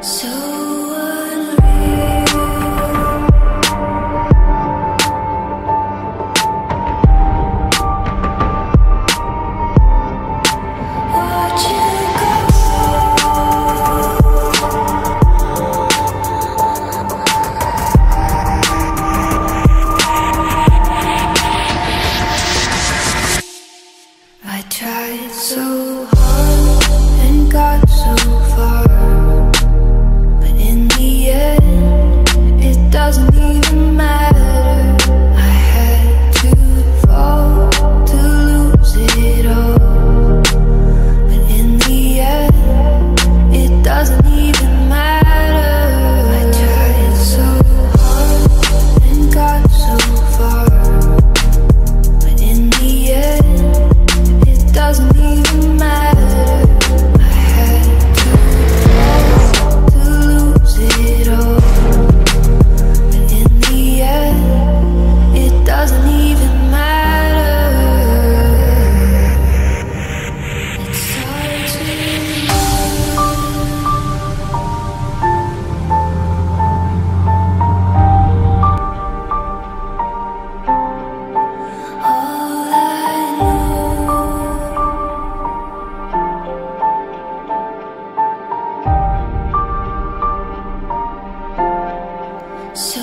So I tried so hard and got so far, but in the end, it doesn't even matter. I had to fall to lose it all, but in the end, it doesn't even matter. I tried so hard and got so far, but in the end, it doesn't even matter. I had to fall to lose it all, but in the end, it doesn't even matter. It starts with all I know. So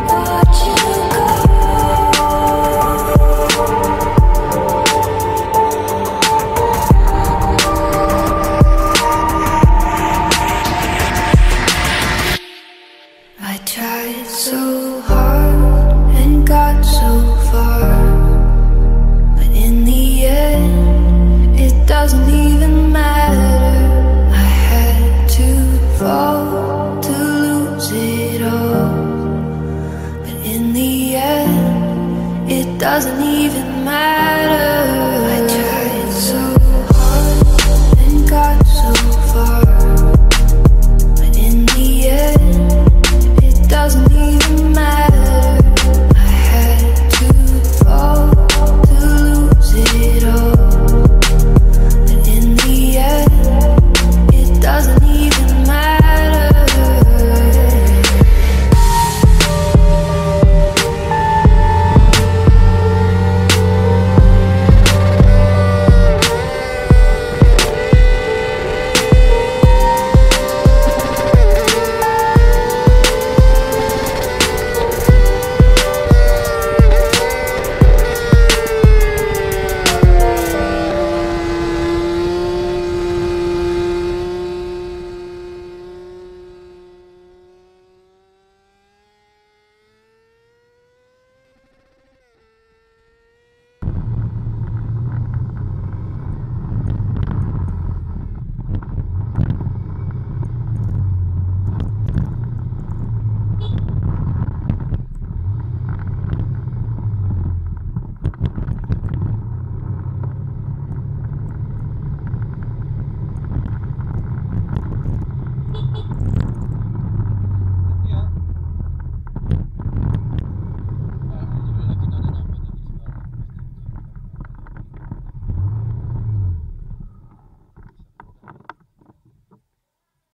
watch you go. I tried so hard and got so far, but in the end, it doesn't even